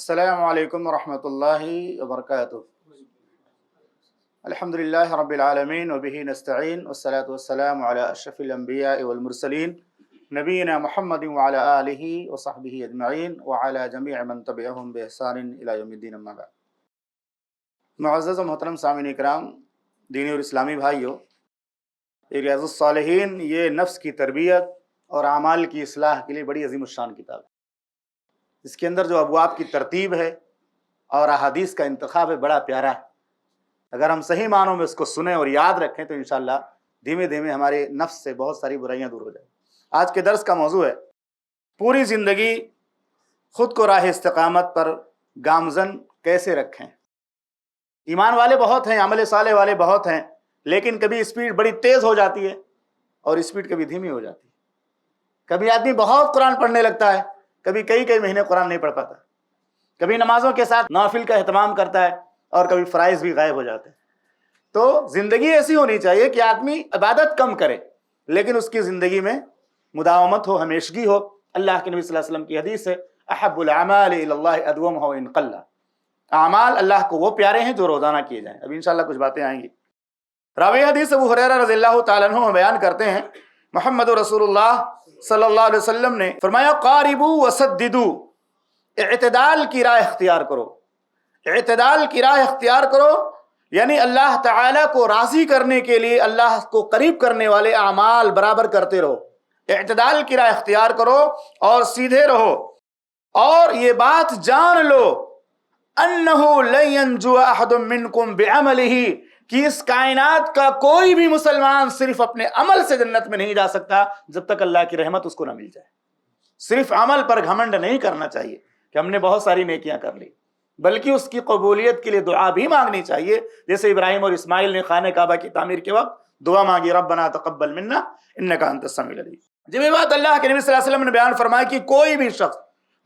السلام علیکم ورحمۃ اللہ وبرکاتہ۔ الحمدللہ رب العالمین وبہ نستعین والصلاة والسلام علی اشرف الانبیاء والمرسلین نبینا محمد وعلی آلہ وصحبہ اجمعین وعلی جمیع من تبعہم بإحسان الی یوم الدین، اما بعد۔ معزز و محترم سامعین کرام، دینی اور اسلامی بھائیوں، ریاض الصالحین یہ نفس کی تربیت اور اعمال کی اصلاح کے لیے بڑی عظیم الشان کتاب ہے۔ اس کے اندر جو ابواب کی ترتیب ہے اور احادیث کا انتخاب ہے بڑا پیارا ہے۔ اگر ہم صحیح معنوں میں اس کو سنیں اور یاد رکھیں تو انشاءاللہ دھیمے دھیمے ہمارے نفس سے بہت ساری برائیاں دور ہو جائیں۔ آج کے درس کا موضوع ہے پوری زندگی خود کو راہ استقامت پر گامزن کیسے رکھیں۔ ایمان والے بہت ہیں، عمل صالح والے بہت ہیں، لیکن کبھی اسپیڈ بڑی تیز ہو جاتی ہے اور اسپیڈ کبھی دھیمی ہو جاتی ہے۔ کبھی آدمی بہت قرآن پڑھنے لگتا ہے، کبھی کئی مہینے قرآن نہیں پڑھ پاتا، کبھی نمازوں کے ساتھ نوافل کا اہتمام کرتا ہے اور کبھی فرائض بھی غائب ہو جاتے ہیں۔ تو زندگی ایسی ہونی چاہیے کہ آدمی عبادت کم کرے لیکن اس کی زندگی میں مداومت ہو، ہمیشگی ہو۔ اللہ کے نبی صلی اللہ علیہ وسلم کی حدیث ہے احب الاعمال الی اللہ ادومها ان قل۔ اعمال اللہ کو وہ پیارے ہیں جو روزانہ کیے جائیں۔ ابھی انشاءاللہ کچھ باتیں آئیں گی۔ راوی حدیث ابو ہریرہ رضی اللہ تعالیٰ عنہ بیان کرتے ہیں محمد رسول اللہ صلی اللہ علیہ وسلم نے فرمایا قاربوا وسددوا، اعتدال کی راہ اختیار کرو۔ اعتدال کی راہ اختیار کرو یعنی اللہ تعالیٰ کو راضی کرنے کے لیے اللہ کو قریب کرنے والے اعمال برابر کرتے رہو۔ اعتدال کی راہ اختیار کرو اور سیدھے رہو، اور یہ بات جان لو انہ لن ینجو احد منکم بعملہ، کہ اس کائنات کا کوئی بھی مسلمان صرف اپنے عمل سے جنت میں نہیں جا سکتا جب تک اللہ کی رحمت اس کو نہ مل جائے۔ صرف عمل پر گھمنڈ نہیں کرنا چاہیے کہ ہم نے بہت ساری نیکیاں کر لی، بلکہ اس کی قبولیت کے لیے دعا بھی مانگنی چاہیے، جیسے ابراہیم اور اسماعیل نے خانہ کعبہ کی تعمیر کے وقت دعا مانگی ربنا تقبل منا انک انت السمیع العلیم۔ جب یہ بات اللہ کے نبی صلی اللہ علیہ وسلم نے بیان فرمایا کہ کوئی بھی شخص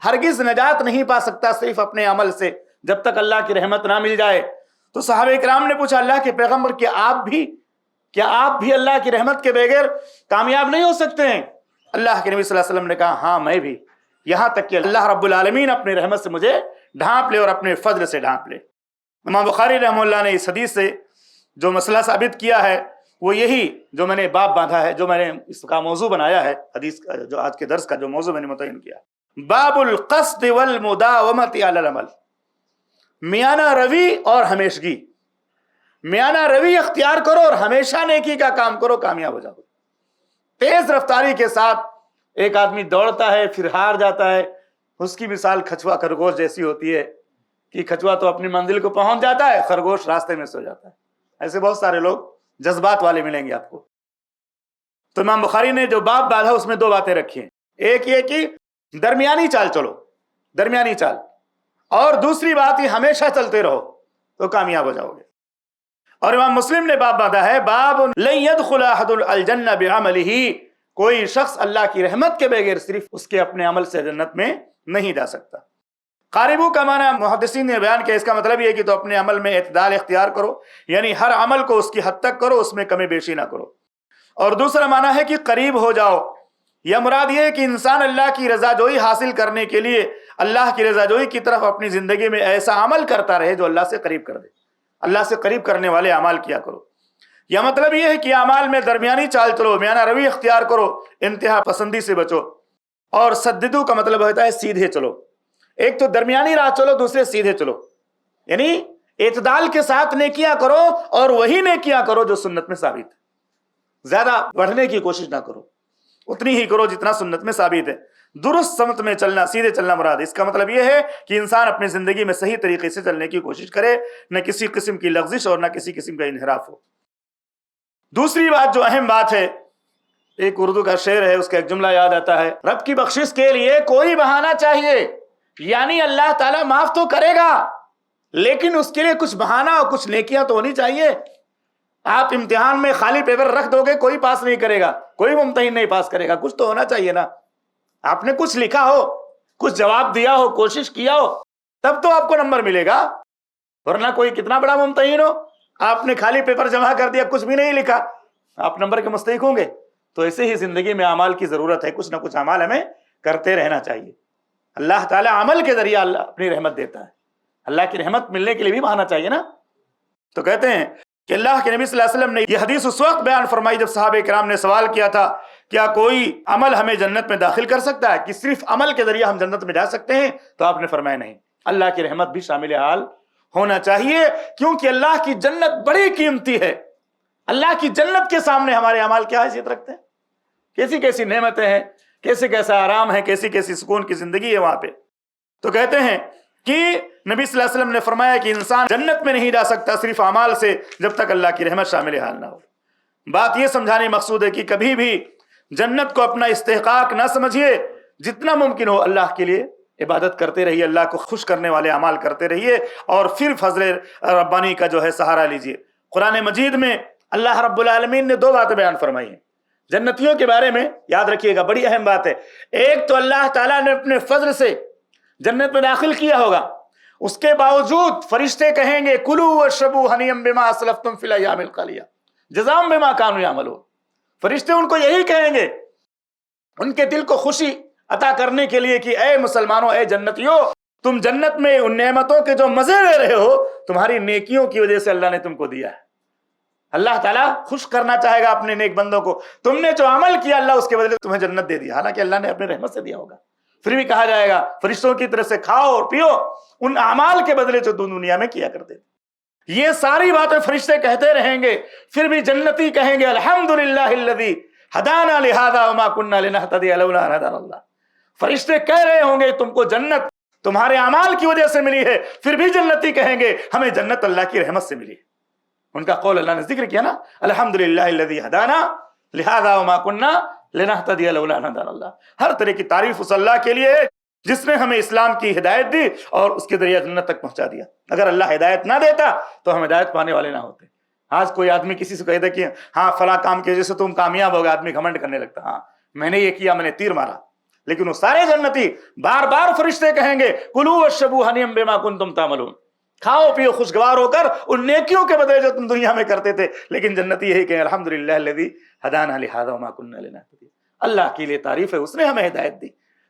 ہرگز نجات نہیں پا سکتا صرف اپنے عمل سے جب تک اللہ کی رحمت نہ مل جائے، تو صحابہ کرام نے پوچھا اللہ کے پیغمبر کیا آپ بھی اللہ کی رحمت کے بغیر کامیاب نہیں ہو سکتے ہیں؟ اللہ کے نبی صلی اللہ علیہ وسلم نے کہا ہاں میں بھی، یہاں تک کہ اللہ رب العالمین اپنی رحمت سے مجھے ڈھانپ لے اور اپنے فضل سے ڈھانپ لے۔ امام بخاری رحمہ اللہ نے اس حدیث سے جو مسئلہ ثابت کیا ہے وہ یہی جو میں نے باب باندھا ہے، جو میں نے اس کا موضوع بنایا ہے، حدیث کا جو آج کے درس کا جو موضوع میں نے متعین کیا، باب القصد والمداومۃ علی العمل، میانہ روی اور ہمیشگی۔ میانہ روی اختیار کرو اور ہمیشہ نیکی کا کام کرو، کامیاب ہو جاؤ۔ تیز رفتاری کے ساتھ ایک آدمی دوڑتا ہے پھر ہار جاتا ہے، اس کی مثال کھچوا خرگوش جیسی ہوتی ہے کہ کھچوا تو اپنی منزل کو پہنچ جاتا ہے، خرگوش راستے میں سو جاتا ہے۔ ایسے بہت سارے لوگ جذبات والے ملیں گے آپ کو۔ تو امام بخاری نے جو باب باندھا اس میں دو باتیں رکھی ہیں، ایک یہ کہ درمیانی چال چلو، درمیانی چال، اور دوسری بات یہ ہمیشہ چلتے رہو تو کامیاب ہو جاؤ گے۔ اور امام مسلم نے باب باندھا ہے باب لن يدخل احد الجنہ بعملہ، کوئی شخص اللہ کی رحمت کے بغیر صرف اس کے اپنے عمل سے جنت میں نہیں جا سکتا۔ قاربو کا معنی محدثین نے بیان کیا، اس کا مطلب یہ ہے کہ تو اپنے عمل میں اعتدال اختیار کرو، یعنی ہر عمل کو اس کی حد تک کرو، اس میں کمی بیشی نہ کرو۔ اور دوسرا معنی ہے کہ قریب ہو جاؤ، یا مراد یہ ہے کہ انسان اللہ کی رضا جوئی حاصل کرنے کے لیے اللہ کی رضا جوئی کی طرف اپنی زندگی میں ایسا عمل کرتا رہے جو اللہ سے قریب کر دے۔ اللہ سے قریب کرنے والے اعمال کیا کرو۔ یا مطلب یہ ہے کہ اعمال میں درمیانی چال چلو، میانہ روی اختیار کرو، انتہا پسندی سے بچو۔ اور سددو کا مطلب ہوتا ہے سیدھے چلو، ایک تو درمیانی راہ چلو، دوسرے سیدھے چلو، یعنی اعتدال کے ساتھ نیکیاں کرو اور وہی نیکیاں کرو جو سنت میں ثابت ہے۔ زیادہ بڑھنے کی کوشش نہ کرو، اتنی ہی کرو جتنا سنت میں ثابت ہے۔ درست سمت میں چلنا، سیدھے چلنا مراد، اس کا مطلب یہ ہے کہ انسان اپنی زندگی میں صحیح طریقے سے چلنے کی کوشش کرے، نہ کسی قسم کی لغزش اور نہ کسی قسم کا انحراف ہو۔ دوسری بات جو اہم بات ہے، ایک اردو کا شعر ہے، اس کا ایک جملہ یاد آتا ہے، رب کی بخشش کے لیے کوئی بہانہ چاہیے، یعنی اللہ تعالیٰ معاف تو کرے گا لیکن اس کے لیے کچھ بہانہ اور کچھ نیکیاں تو ہونی چاہیے۔ آپ امتحان میں خالی پیپر رکھ دو گے کوئی پاس نہیں کرے گا، کوئی ممتحن نہیں پاس کرے گا، کچھ تو ہونا چاہیے نا۔ آپ نے کچھ لکھا ہو، کچھ جواب دیا ہو، کوشش کیا ہو، تب تو آپ کو نمبر ملے گا، ورنہ کوئی کتنا بڑا ممتحن ہو، آپ نے خالی پیپر جمع کر دیا، کچھ بھی نہیں لکھا، آپ نمبر کے مستحق ہوں گے۔ تو ایسے ہی زندگی میں اعمال کی ضرورت ہے، کچھ نہ کچھ اعمال ہمیں کرتے رہنا چاہیے۔ اللہ تعالیٰ عمل کے ذریعہ اللہ اپنی رحمت دیتا ہے. اللہ کی رحمت ملنے کے لیے بھی بہانا چاہیے نا. تو کہتے ہیں کہ اللہ کے نبی صلی اللہ علیہ وسلم نے یہ حدیث اس وقت بیان فرمائی جب صحابہ کرام نے سوال کیا تھا کیا کوئی عمل ہمیں جنت میں داخل کر سکتا ہے, کہ صرف عمل کے ذریعے ہم جنت میں جا سکتے ہیں؟ تو آپ نے فرمایا نہیں, اللہ کی رحمت بھی شامل حال ہونا چاہیے, کیونکہ اللہ کی جنت بڑی قیمتی ہے. اللہ کی جنت کے سامنے ہمارے اعمال کیا حیثیت رکھتے ہیں؟ کیسی کیسی نعمتیں ہیں, کیسے کیسا آرام ہے, کیسی کیسی سکون کی زندگی ہے وہاں پہ. تو کہتے ہیں کہ نبی صلی اللہ علیہ وسلم نے فرمایا کہ انسان جنت میں نہیں جا سکتا صرف اعمال سے جب تک اللہ کی رحمت شامل حال نہ ہو. بات یہ سمجھانے مقصود ہے کہ کبھی بھی جنت کو اپنا استحقاق نہ سمجھیے, جتنا ممکن ہو اللہ کے لیے عبادت کرتے رہیے, اللہ کو خوش کرنے والے اعمال کرتے رہیے, اور پھر فضل ربانی کا جو ہے سہارا لیجیے. قرآن مجید میں اللہ رب العالمین نے دو باتیں بیان فرمائی ہیں جنتیوں کے بارے میں, یاد رکھیے گا, بڑی اہم بات ہے. ایک تو اللہ تعالیٰ نے اپنے فضل سے جنت میں داخل کیا ہوگا, اس کے باوجود فرشتے کہیں گے کلوا واشربوا ہنیئا بما اسلفتم فی الایام الخالیہ جزاء بما کانوا یعملون. فرشتے ان کو یہی کہیں گے, ان کے دل کو خوشی عطا کرنے کے لیے کہ اے مسلمانوں, اے جنتیوں, تم جنت میں ان نعمتوں کے جو مزے لے رہے ہو تمہاری نیکیوں کی وجہ سے اللہ نے تم کو دیا ہے. اللہ تعالیٰ خوش کرنا چاہے گا اپنے نیک بندوں کو, تم نے جو عمل کیا اللہ اس کے بدلے تمہیں جنت دے دیا, حالانکہ اللہ نے اپنے رحمت سے دیا ہوگا. پھر بھی کہا جائے گا فرشتوں کی طرف سے کھاؤ اور پیو ان اعمال کے بدلے جو تم دنیا میں کیا کرتے تھے. یہ ساری باتیں فرشتے کہتے رہیں گے, پھر بھی جنتی کہیں گے الحمدللہ الذی ہدانا لہذا وما کننا لنہتدی لولا ان ہدانا اللہ. فرشتے کہہ رہے ہوں گے تم کو جنت تمہارے اعمال کی وجہ سے ملی ہے, پھر بھی جنتی کہیں گے ہمیں جنت اللہ کی رحمت سے ملی ہے. ان کا قول اللہ نے ذکر کیا نا, الحمدللہ الذی ہدانا لہذا وما کننا لنہتدی لولا ان ہدانا اللہ. ہر طرح کی تعریف اس اللہ کے لیے ہے جس نے ہمیں اسلام کی ہدایت دی اور اس کے ذریعے جنت تک پہنچا دیا. اگر اللہ ہدایت نہ دیتا تو ہم ہدایت پانے والے نہ ہوتے. آج کوئی آدمی کسی سے کہتا کہ ہاں فلاں کام کی وجہ سے تم کامیاب ہو گئے, آدمی گھمنڈ کرنے لگتا, ہاں میں نے یہ کیا, میں نے تیر مارا. لیکن وہ سارے جنتی بار بار فرشتے کہیں گے کلوا واشربوا ہنیئا بما کنتم تعملون, کھاؤ پیو خوشگوار ہو کر ان نیکیوں کے بدلے جو تم دنیا میں کرتے تھے. لیکن جنتی یہی کہیں الحمدللہ الذی ہدانا لہذا وما کننا لنہتدی. اللہ کے لیے تعریف ہے, اس نے ہمیں ہدایت دی,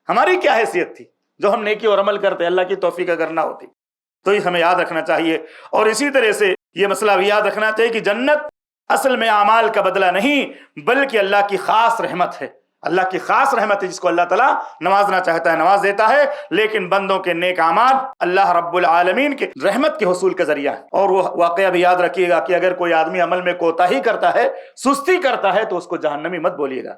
ہماری کیا حیثیت تھی جو ہم نیکی اور عمل کرتے, اللہ کی توفیق اگر نہ ہوتی. تو یہ ہمیں یاد رکھنا چاہیے. اور اسی طرح سے یہ مسئلہ بھی یاد رکھنا چاہیے کہ جنت اصل میں اعمال کا بدلہ نہیں بلکہ اللہ کی خاص رحمت ہے. اللہ کی خاص رحمت ہے جس کو اللہ تعالیٰ نوازنا چاہتا ہے نواز دیتا ہے, لیکن بندوں کے نیک اعمال اللہ رب العالمین کے رحمت کے حصول کا ذریعہ ہے. اور وہ واقعہ بھی یاد رکھیے گا کہ اگر کوئی آدمی عمل میں کوتاہی کرتا ہے, سستی کرتا ہے, تو اس کو جہنمی مت بولیے گا.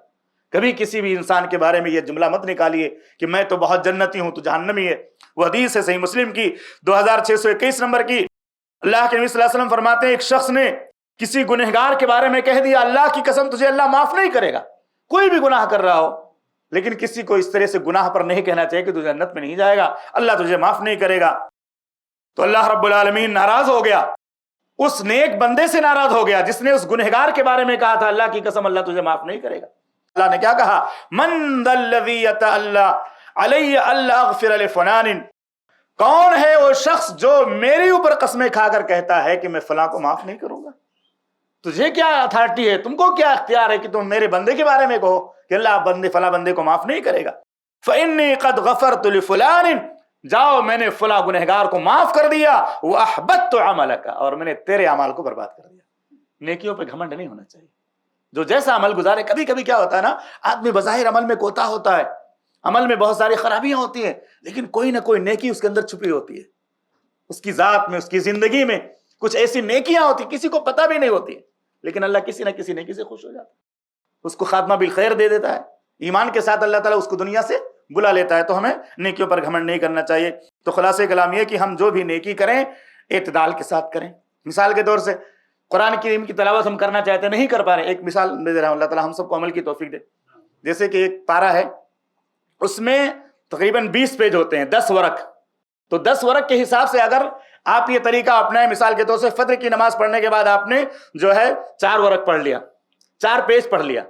کبھی کسی بھی انسان کے بارے میں یہ جملہ مت نکالیے کہ میں تو بہت جنتی ہوں تو جہنمی ہے. وہ حدیث ہے صحیح مسلم کی 2621 نمبر کی. اللہ کے نبی صلی اللہ علیہ وسلم فرماتے ہیں ایک شخص نے کسی گنہگار کے بارے میں کہہ دیا اللہ کی قسم تجھے اللہ معاف نہیں کرے گا. کوئی بھی گناہ کر رہا ہو, لیکن کسی کو اس طرح سے گناہ پر نہیں کہنا چاہیے کہ تو جنت میں نہیں جائے گا, اللہ تجھے معاف نہیں کرے گا. تو اللہ رب العالمین ناراض ہو گیا, اس نیک بندے سے ناراض ہو گیا جس نے اس گنہگار کے بارے میں کہا تھا اللہ کی قسم اللہ تجھے معاف نہیں کرے گا. اللہ نے کیا کہا, من ذا الذی یتعلی علی الا اغفر لفلان, کون ہے وہ شخص جو میرے اوپر قسمیں کھا کر کہتا ہے کہ میں فلاں کو معاف نہیں کروں گا. تجھے کیا اتھارٹی ہے, تم کو کیا اختیار ہے کہ تم میرے بندے کے بارے میں کہو کہ اللہ بندے فلاں بندے کو معاف نہیں کرے گا. فإنی قد غفرت لفلان, جاؤ میں نے فلاں گنہگار کو معاف کر دیا. وأحبطت عملک, اور میں نے تیرے اعمال کو برباد کر دیا. نیکیوں پہ گھمنڈ نہیں ہونا چاہیے. جو جیسا عمل گزارے, کبھی کبھی کیا ہوتا ہے نا, آدمی بظاہر عمل میں کوتا ہوتا ہے, عمل میں بہت ساری خرابیاں ہوتی ہیں, لیکن کوئی نہ کوئی نیکی اس کے اندر چھپی ہوتی ہے. اس کی ذات میں, اس کی زندگی میں کچھ ایسی نیکیاں ہوتی کسی کو پتہ بھی نہیں ہوتی, لیکن اللہ کسی نہ کسی نیکی سے خوش ہو جاتا ہے, اس کو خاتمہ بالخیر دے دیتا ہے. ایمان کے ساتھ اللہ تعالیٰ اس کو دنیا سے بلا لیتا ہے. تو ہمیں نیکیوں پر گھمنڈ نہیں کرنا چاہیے. تو خلاصہ کلام یہ کہ ہم جو بھی نیکی کریں اعتدال کے ساتھ کریں. مثال کے طور سے قرآن کریم کی تلاوت ہم کرنا چاہتے ہیں, نہیں کر پا رہے, ایک مثال دے رہا ہوں, اللہ تعالیٰ ہم سب کو عمل کی توفیق دے. جیسے کہ ایک پارہ ہے, اس میں تقریباً 20 پیج ہوتے ہیں, 10 ورق. تو 10 ورق کے حساب سے اگر آپ یہ طریقہ اپنائیں, مثال کے طور سے فجر کی نماز پڑھنے کے بعد آپ نے جو ہے 4 ورق پڑھ لیا, 4 پیج پڑھ لیا,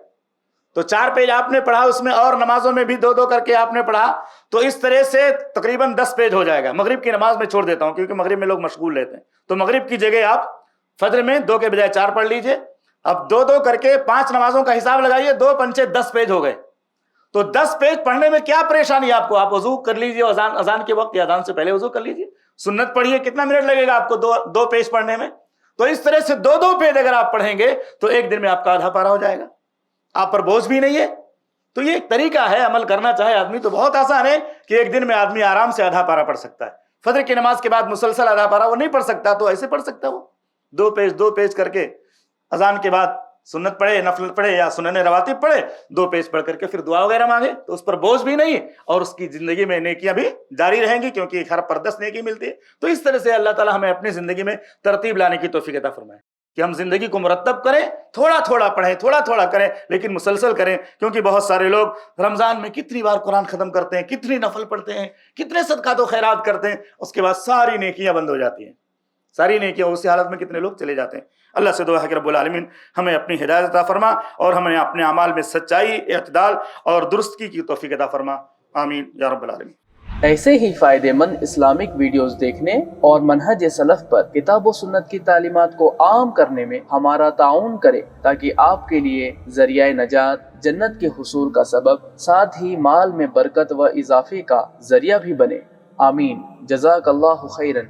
تو 4 پیج آپ نے پڑھا, اس میں اور نمازوں میں بھی 2 کر کے آپ نے پڑھا, تو اس طرح سے تقریباً 10 پیج ہو جائے گا. مغرب کی نماز میں چھوڑ دیتا ہوں کیونکہ مغرب میں لوگ مشغول رہتے ہیں, تو مغرب کی جگہ آپ فجر میں 2 کے بجائے 4 پڑھ لیجئے. اب 2 کر کے 5 نمازوں کا حساب لگائیے, 2 پنچے 10 پیج ہو گئے. تو 10 پیج پڑھنے میں کیا پریشانی ہے آپ کو؟ آپ وضو کر لیجئے اذان کے وقت یا اذان سے پہلے وضو کر لیجئے، سنت پڑھیے، کتنا منٹ لگے گا آپ کو دو پیج پڑھنے میں؟ تو اس طرح سے دو پیج اگر آپ پڑھیں گے تو ایک دن میں آپ کا آدھا پارہ ہو جائے گا، آپ پر بوجھ بھی نہیں ہے۔ تو یہ ایک طریقہ ہے، عمل کرنا چاہے آدمی تو بہت آسان ہے کہ ایک دن میں آدمی آرام سے آدھا پارہ پڑھ سکتا ہے۔ فجر کی نماز کے بعد مسلسل آدھا پارہ وہ نہیں پڑھ سکتا تو ایسے پڑھ سکتا، وہ دو پیج کر کے اذان کے بعد سنت پڑھے، نفل پڑھے یا سنن رواتب پڑھے، 2 پیج پڑھ کر کے پھر دعا وغیرہ مانگے تو اس پر بوجھ بھی نہیں اور اس کی زندگی میں نیکیاں بھی جاری رہیں گی، کیونکہ ہر پر 10 نیکی ملتی ہے۔ تو اس طرح سے اللہ تعالی ہمیں اپنی زندگی میں ترتیب لانے کی توفیق عطا فرمائے کہ ہم زندگی کو مرتب کریں، تھوڑا تھوڑا پڑھیں، تھوڑا تھوڑا کریں، لیکن مسلسل کریں، کیونکہ بہت سارے لوگ رمضان میں کتنی بار قرآن ختم کرتے ہیں، کتنی نفل پڑھتے ہیں، کتنے صدقات و خیرات کرتے ہیں، اس کے بعد ساری نیکیاں بند ہو جاتی ہیں، ساری نیکیاں اسی حالت میں کتنے لوگ چلے جاتے ہیں۔ اللہ سے دعا ہے کہ رب العالمین ہمیں اپنی ہدایت عطا فرما اور ہمیں اپنے اعمال میں سچائی، اعتدال اور درستگی کی توفیق عطا فرما، آمین یا رب العالمین۔ ایسے ہی فائدہ مند اسلامک ویڈیوز دیکھنے اور منہج سلف پر کتاب و سنت کی تعلیمات کو عام کرنے میں ہمارا تعاون کرے تاکہ آپ کے لیے ذریعہ نجات، جنت کے حصول کا سبب، ساتھ ہی مال میں برکت و اضافے کا ذریعہ بھی بنے۔ آمین۔ جزاک اللہ خیرن۔